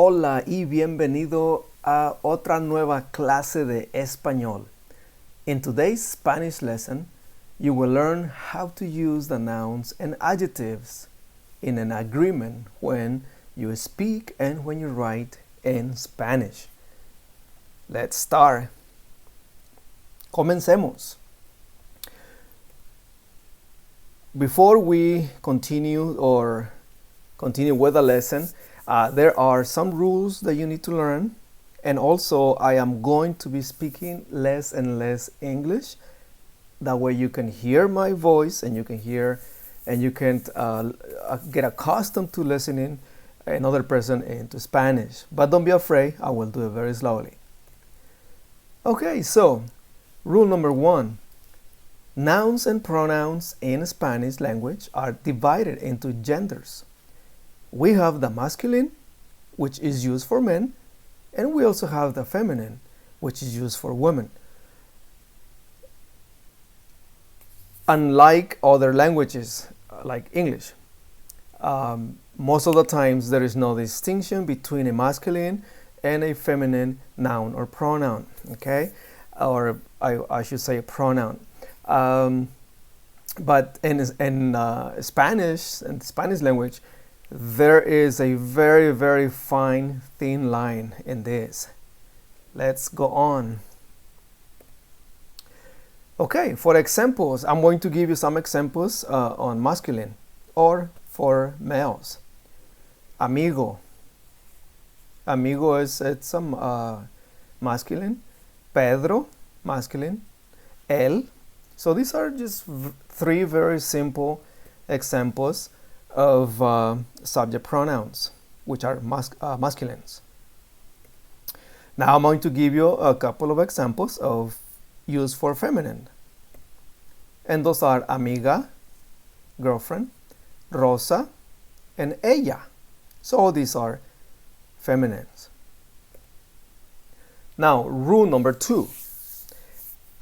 Hola y bienvenido a otra nueva clase de español. In today's Spanish lesson, you will learn how to use the nouns and adjectives in an agreement when you speak and when you write in Spanish. Let's start. Comencemos. Before we continue with the lesson, there are some rules that you need to learn, and also I am going to be speaking less and less English. That way you can hear my voice and you can get accustomed to listening another person into Spanish. But don't be afraid, I will do it very slowly. Okay, so rule number 1. Nouns and pronouns in Spanish language are divided into genders. We have the masculine, which is used for men, and we also have the feminine, which is used for women. Unlike other languages, like English, most of the times there is no distinction between a masculine and a feminine noun or pronoun, okay? Or I should say a pronoun. But in Spanish, in the Spanish language, there is a very, very fine, thin line in this. Let's go on. Okay, for examples, I'm going to give you some examples on masculine or for males. Amigo. Amigo it's masculine. Pedro, masculine. Él. So these are just three very simple examples of subject pronouns, which are masculines. Now I'm going to give you a couple of examples of use for feminine. And those are amiga, girlfriend, Rosa, and ella. So all these are feminines. Now, rule number 2.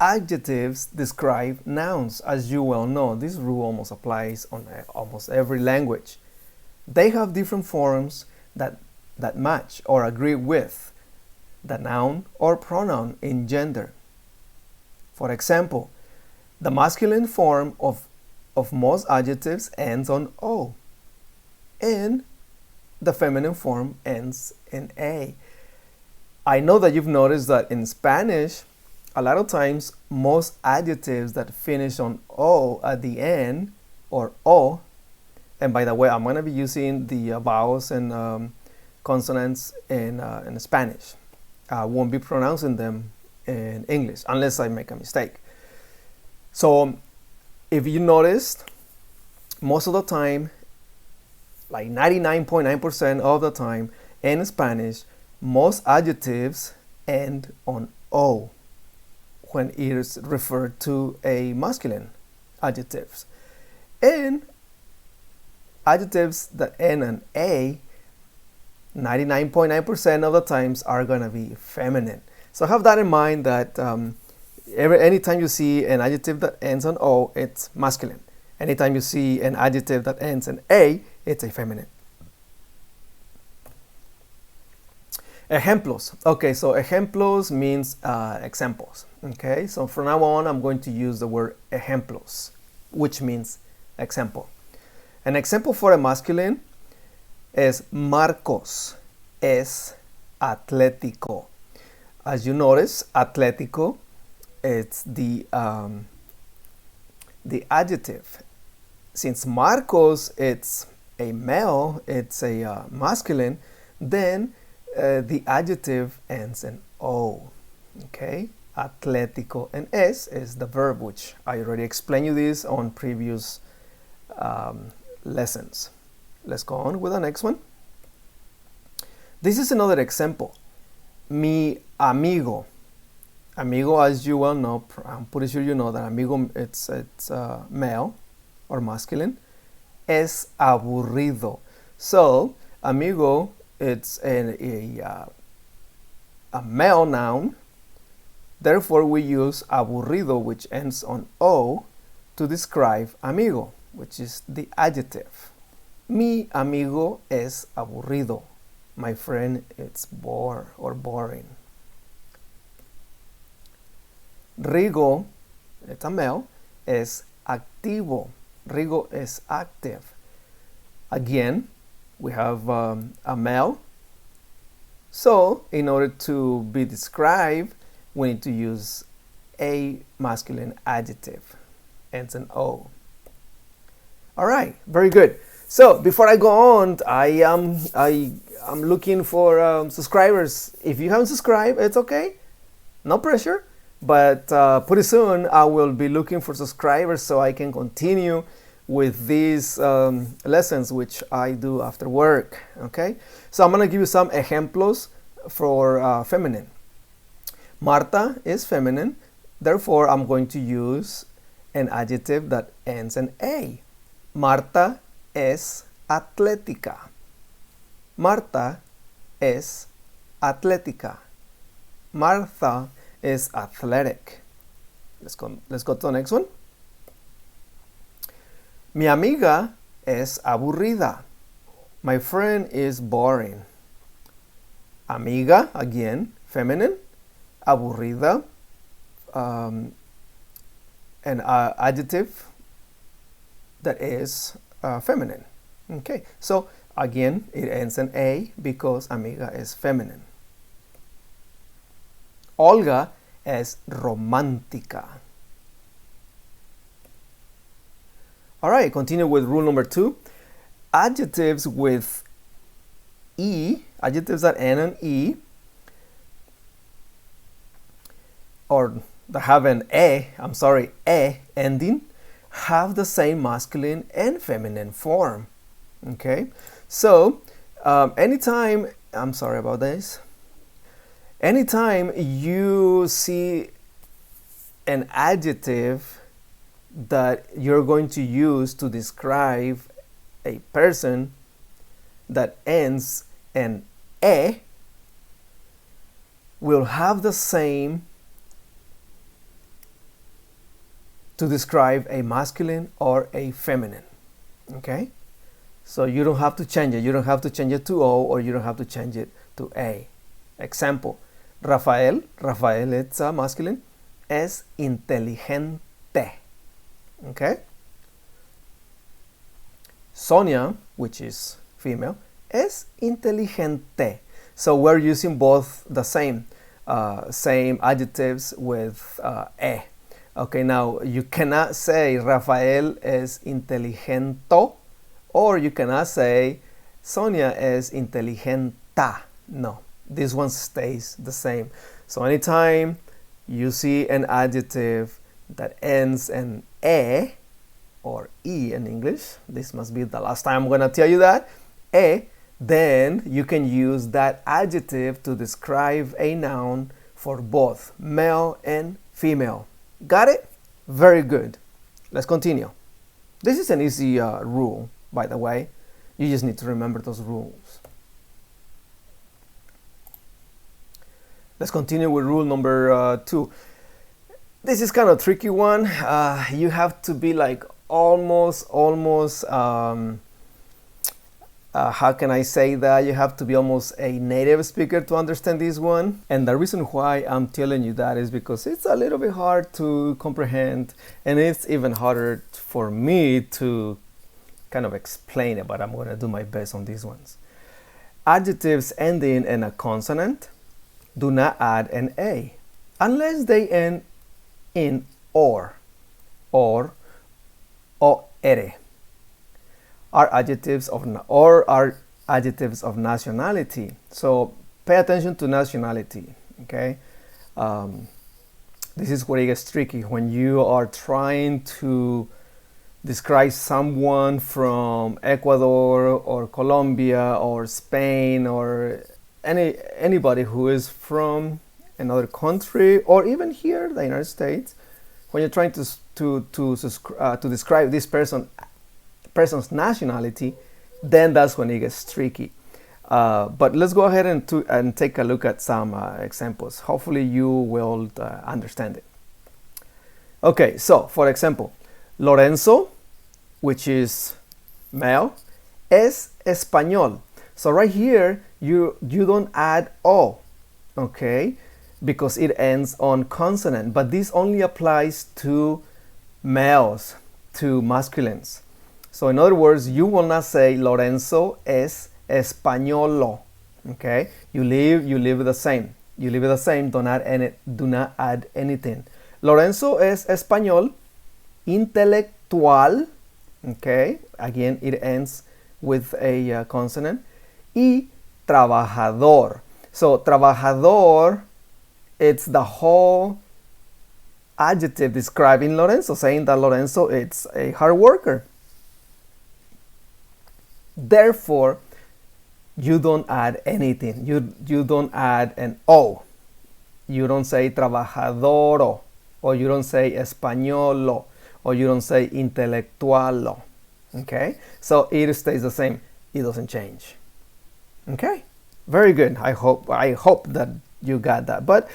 Adjectives describe nouns. As you well know, this rule almost applies on almost every language. They have different forms that match or agree with the noun or pronoun in gender. For example, the masculine form of most adjectives ends on O, and the feminine form ends in A. I know that you've noticed that in Spanish, a lot of times, most adjectives that finish on O at the end, or O, and by the way, I'm going to be using the vowels and consonants in Spanish. I won't be pronouncing them in English unless I make a mistake. So, if you noticed, most of the time, like 99.9% of the time in Spanish, most adjectives end on O when it is referred to a masculine adjectives. And adjectives that end on A, 99.9% of the times are going to be feminine. So have that in mind that anytime you see an adjective that ends on O, it's masculine. Anytime you see an adjective that ends in A, it's a feminine. Ejemplos. Okay, so ejemplos means examples. Okay, so from now on, I'm going to use the word ejemplos, which means example. An example for a masculine is Marcos es atlético. As you notice, atlético, it's the adjective. Since Marcos, it's a male, it's a masculine, then the adjective ends in O, okay? Atlético, and es is the verb, which I already explained you this on previous lessons. Let's go on with the next one. This is another example. Mi amigo. Amigo, as you well know, I'm pretty sure you know that amigo, it's male or masculine. Es aburrido. So, amigo, it's a male noun. Therefore, we use aburrido, which ends on O, to describe amigo, which is the adjective. Mi amigo es aburrido. My friend is bored or boring. Rigo, it's a male, es activo. Rigo is active. Again, we have a male. So, in order to be described, we need to use a masculine adjective. Ends in O. All right, very good. So, before I go on, I'm looking for subscribers. If you haven't subscribed, it's okay. No pressure. But pretty soon I will be looking for subscribers so I can continue with these lessons which I do after work. Okay, so I'm gonna give you some ejemplos for feminine. Marta is feminine, therefore I'm going to use an adjective that ends in A. Marta es atlética. Marta es atlética. Martha is athletic. Let's go to the next one. Mi amiga es aburrida. My friend is boring. Amiga, again, feminine. Aburrida, an adjective that is feminine. Okay, so again, it ends in A because amiga is feminine. Olga es romántica. All right, continue with rule number 2. Adjectives with E, adjectives that end in E, or that have an E ending, have the same masculine and feminine form. Okay, so anytime you see an adjective that you're going to use to describe a person that ends in E, will have the same to describe a masculine or a feminine. Okay, so you don't have to change it. You don't have to change it to O, or you don't have to change it to A. Example, Rafael, it's a masculine, es inteligente. Okay. Sonia, which is female, es inteligente. So we're using both the same adjectives with E. Okay, now you cannot say Rafael es inteligento, or you cannot say Sonia es inteligenta. No, this one stays the same. So anytime you see an adjective that ends in E, or E in English, this must be the last time I'm going to tell you that, E, then you can use that adjective to describe a noun for both male and female. Got it? Very good. Let's continue. This is an easy rule, by the way. You just need to remember those rules. Let's continue with rule number 2. This is kind of a tricky one. You have to be like almost how can I say that? You have to be almost a native speaker to understand this one. And the reason why I'm telling you that is because it's a little bit hard to comprehend, and it's even harder for me to kind of explain it, but I'm going to do my best on these ones. Adjectives ending in a consonant do not add an A unless they end in or or are adjectives of nationality. So pay attention to nationality. Okay, this is where it gets tricky when you are trying to describe someone from Ecuador or Colombia or Spain or anybody who is from another country, or even here, the United States. When you're trying to describe this person's nationality, then that's when it gets tricky. But let's go ahead and take a look at some examples. Hopefully you will understand it. Okay, so for example, Lorenzo, which is male, es español. So right here you don't add o, okay, because it ends on consonant. But this only applies to males, to masculines. So in other words, you will not say Lorenzo es españolo. Okay, you leave it the same. You leave it the same. Do not add anything. Lorenzo es español, intelectual. Okay, again it ends with a consonant. Y trabajador. So trabajador, it's the whole adjective describing Lorenzo, saying that Lorenzo is a hard worker. Therefore, you don't add anything. You don't add an o. You don't say trabajadoro, or you don't say españolo, or you don't say intelectualo. Okay? So it stays the same. It doesn't change. Okay? Very good. I hope that you got that. But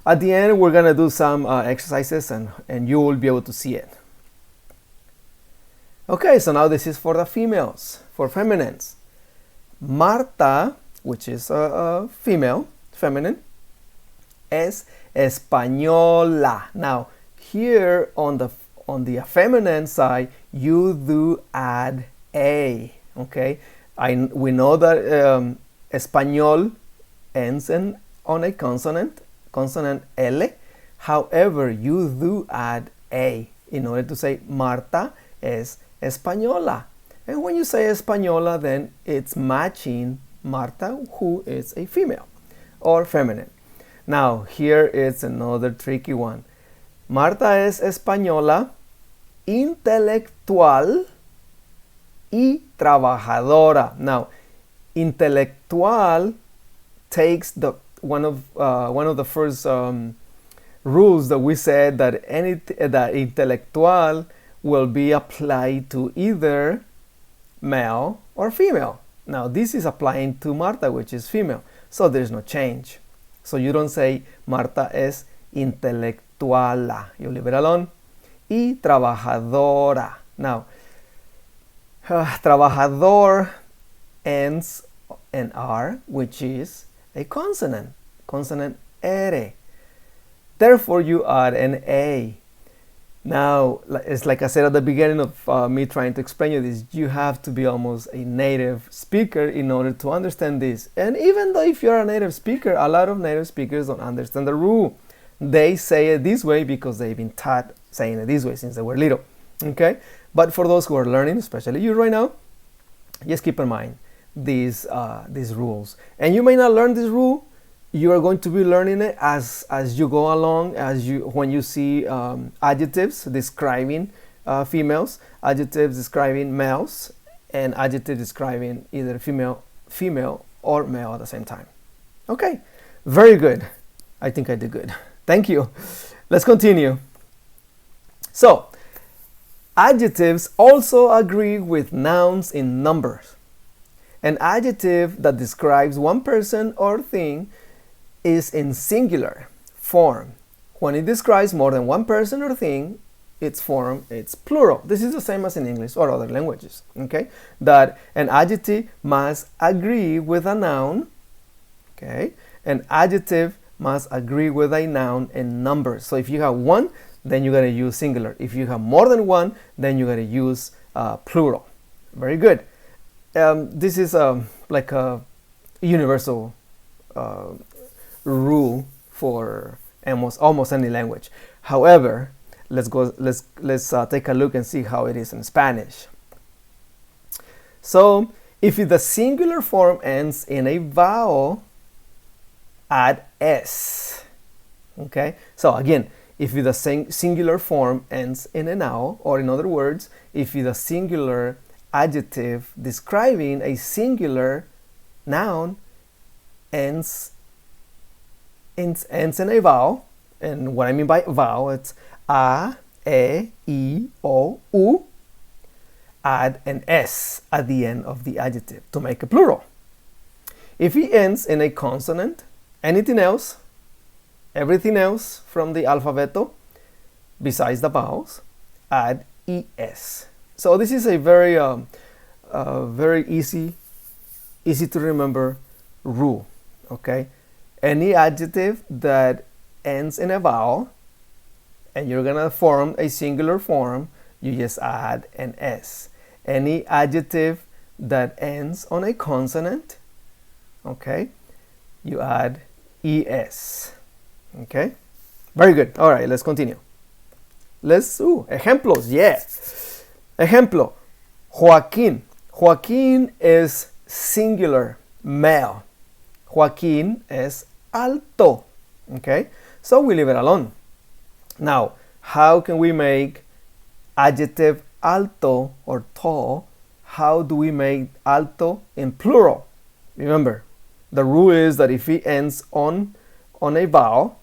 at the end, we're gonna do some exercises, and you will be able to see it. Okay, so now this is for the females, for feminines. Marta, which is a female, feminine, es española. Now, here on the feminine side, you do add a. Okay, we know that español ends on a consonant L. However, you do add a in order to say Marta es española. And when you say española, then it's matching Marta, who is a female or feminine. Now, here is another tricky one. Marta es española, intelectual y trabajadora. Now, intelectual takes one of the first rules that we said, that that intelectual will be applied to either male or female. Now this is applying to Marta, which is female, so there's no change. So you don't say Marta es intelectuala. You leave it alone. Y trabajadora. Now, trabajador ends in R, which is a consonant R. Therefore, you add an A. Now, it's like I said at the beginning of me trying to explain you this, you have to be almost a native speaker in order to understand this. And even though if you're a native speaker, a lot of native speakers don't understand the rule. They say it this way because they've been taught saying it this way since they were little. Okay? But for those who are learning, especially you right now, just keep in mind these rules. And you may not learn this rule. You are going to be learning it as you go along, when you see adjectives describing females, adjectives describing males, and adjectives describing either female or male at the same time. Okay, very good. I think I did good. Thank you. Let's continue. So, adjectives also agree with nouns in numbers. An adjective that describes one person or thing is in singular form. When it describes more than one person or thing, its form, it's plural. This is the same as in English or other languages, okay? That an adjective must agree with a noun, okay? An adjective must agree with a noun in numbers. So if you have one, then you gotta use singular. If you have more than one, then you gotta use plural. Very good. This is like a universal rule for almost any language. However, let's take a look and see how it is in Spanish. So, if the singular form ends in a vowel, add s. Okay. So again, if the singular form ends in an vowel, or in other words, if the singular adjective describing a singular noun ends in a vowel, and what I mean by vowel, it's a, e, I, o, u, add an s at the end of the adjective to make a plural. If it ends in a consonant, anything else, everything else from the alphabeto, besides the vowels, add es. So this is a very easy to remember rule, okay? Any adjective that ends in a vowel and you're gonna form a singular form, you just add an S. Any adjective that ends on a consonant, okay, you add ES, okay? Very good. All right, let's continue. Ejemplos, yeah. Ejemplo, Joaquín. Joaquín is singular, male. Joaquín is alto, okay? So we leave it alone. Now, how can we make adjective alto or tall? How do we make alto in plural? Remember, the rule is that if it ends on a vowel,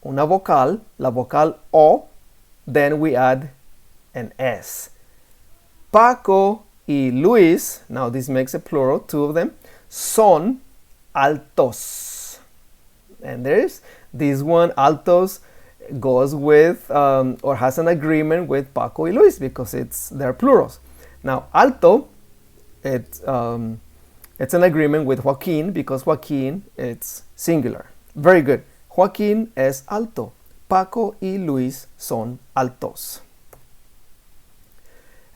una vocal, la vocal O, then we add an S. Paco y Luis, now this makes a plural, two of them, son altos. And there's this one, altos, goes with or has an agreement with Paco y Luis because they're plurals. Now, alto, it's an agreement with Joaquín because Joaquín, it's singular. Very good. Joaquín es alto. Paco y Luis son altos.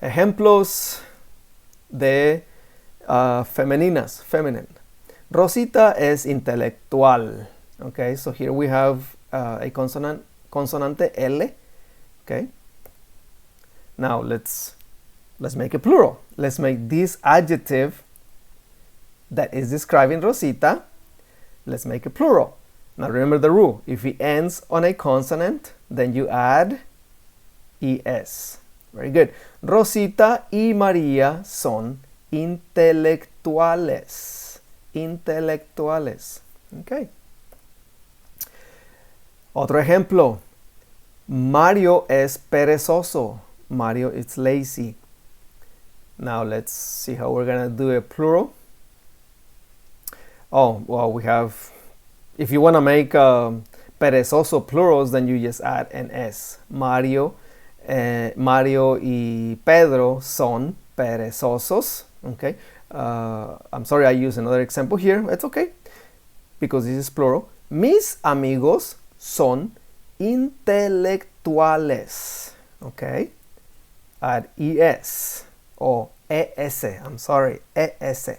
Ejemplos de femeninas, feminine. Rosita es intelectual. Okay, so here we have a consonante L. Okay. Now let's make a plural. Let's make this adjective that is describing Rosita, let's make a plural. Now remember the rule. If it ends on a consonant, then you add ES. Very good. Rosita y María son intelectuales. Intelectuales. Okay. Otro ejemplo. Mario es perezoso. Mario is lazy. Now let's see how we're gonna do a plural. Oh, well, we have, if you want to make perezoso plurals, then you just add an S. Mario y Pedro son perezosos. Okay. I'm sorry I used another example here. It's okay because this is plural. Mis amigos son intelectuales. Okay. Add ES or ES. I'm sorry, ES.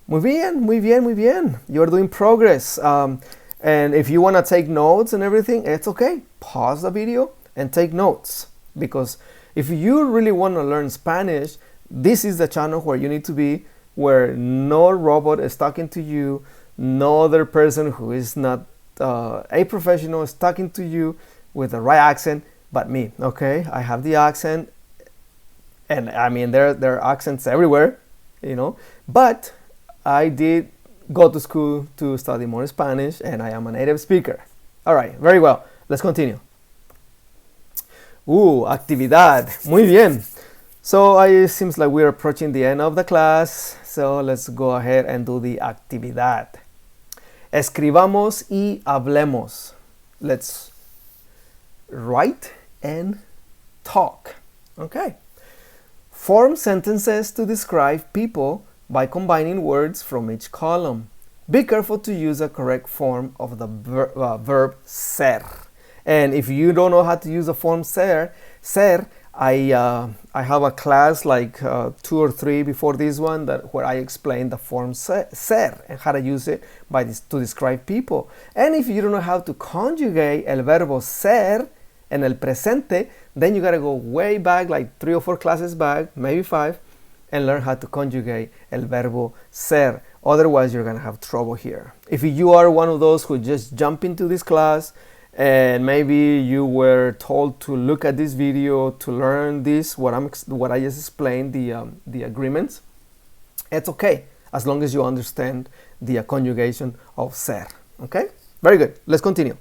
Muy bien, muy bien, muy bien. You're doing progress. And if you want to take notes and everything, it's okay. Pause the video and take notes. Because if you really want to learn Spanish, this is the channel where you need to be, where no robot is talking to you, no other person who is not a professional is talking to you with the right accent, but me, okay? I have the accent, and I mean, there are accents everywhere, you know, but I did go to school to study more Spanish, and I am a native speaker. All right, very well. Let's continue. Actividad. Muy bien. So it seems like we're approaching the end of the class. So let's go ahead and do the actividad. Escribamos y hablemos. Let's write and talk. Okay. Form sentences to describe people by combining words from each column. Be careful to use the correct form of the verb ser. And if you don't know how to use the form ser, I have a class like 2 or 3 before this one where I explain the form ser and how to use it to describe people. And if you don't know how to conjugate el verbo ser en el presente, then you gotta go way back, like 3 or 4 classes back, maybe 5, and learn how to conjugate el verbo ser. Otherwise, you're gonna have trouble here. If you are one of those who just jump into this class and maybe you were told to look at this video to learn this, what I just explained, the agreements, it's okay as long as you understand the conjugation of ser. Okay, very good. Let's continue.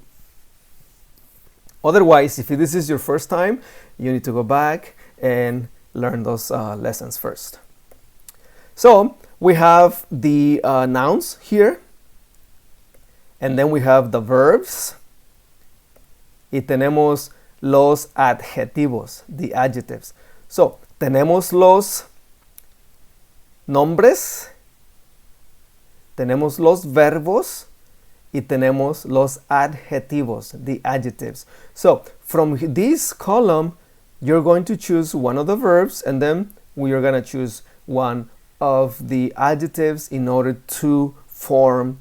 Otherwise, if this is your first time, you need to go back and learn those lessons first. So we have the nouns here, and then we have the verbs, y tenemos los adjetivos, the adjectives. So tenemos los nombres, tenemos los verbos y tenemos los adjetivos, the adjectives. So from this column, you're going to choose one of the verbs, and then we are going to choose one of the adjectives in order to form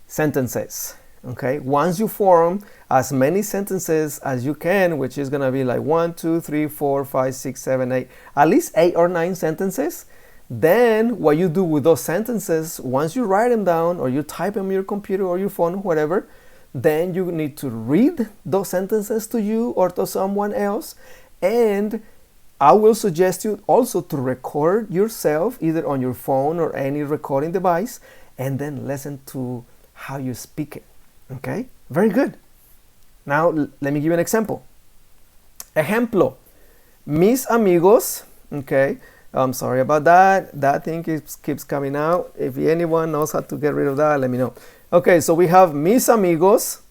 sentences. Okay, once you form as many sentences as you can, which is going to be like 1, 2, 3, 4, 5, 6, 7, 8, at least 8 or 9 sentences, then what you do with those sentences, once you write them down or you type them on your computer or your phone, whatever, then you need to read those sentences to you or to someone else. And I will suggest you also to record yourself either on your phone or any recording device, and then listen to how you speak it. Okay, very good. Now let me give you an example. Ejemplo, mis amigos. Okay, I'm sorry about that. That thing keeps coming out. If anyone knows how to get rid of that, let me know. Okay, so we have mis amigos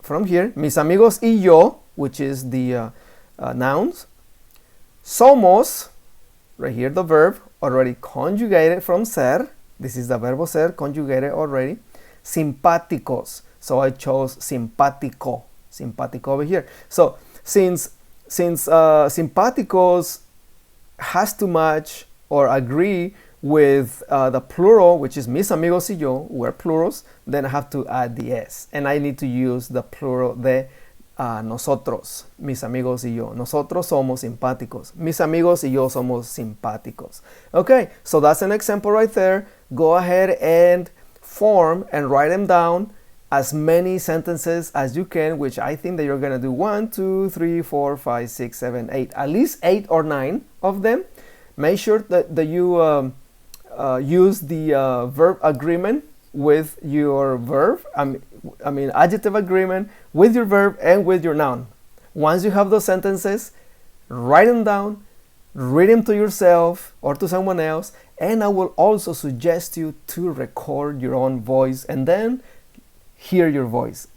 from here. Mis amigos y yo, which is the nouns. Somos, right here the verb, already conjugated from ser. This is the verbo ser, conjugated already. Simpáticos. So I chose simpático. Simpático over here. So since simpáticos has to match or agree with the plural, which is mis amigos y yo, we're plurals, then I have to add the s. And I need to use the plural de nosotros, mis amigos y yo. Nosotros somos simpáticos. Mis amigos y yo somos simpáticos. Okay, so that's an example right there. Go ahead and form and write them down as many sentences as you can, which I think that you're going to do 1, 2, 3, 4, 5, 6, 7, 8. At least 8 or 9 of them. Make sure that you use the verb agreement with your verb. I mean adjective agreement with your verb and with your noun. Once you have those sentences, write them down, read them to yourself or to someone else, and I will also suggest you to record your own voice and then hear your voice.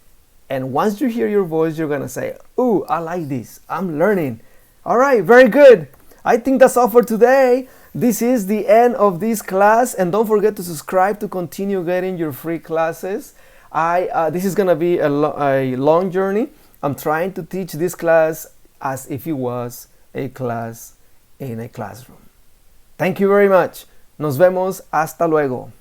And once you hear your voice, you're gonna say, ooh, I like this, I'm learning. All right, very good. I think that's all for today. This is the end of this class, and don't forget to subscribe to continue getting your free classes. This is gonna be a long journey. I'm trying to teach this class as if it was a class in a classroom. Thank you very much. Nos vemos. Hasta luego.